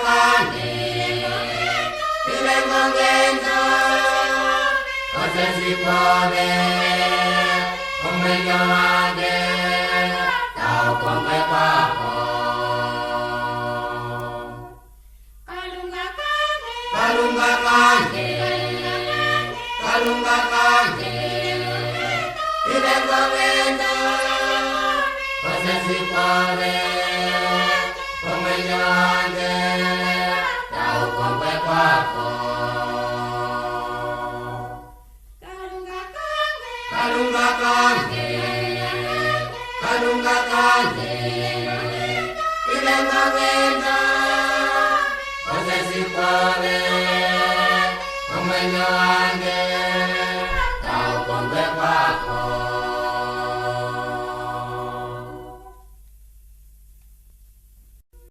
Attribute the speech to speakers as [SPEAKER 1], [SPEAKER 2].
[SPEAKER 1] kane ilengo ngendo osesi pore umenyo wange tau kongwe kwako kalunga kane ilengo ngendo osesi pore umenyo wange tau kongwe kwako kalunga kane ilengo ngendo osesi pore umenyo wange tau kongwe kwako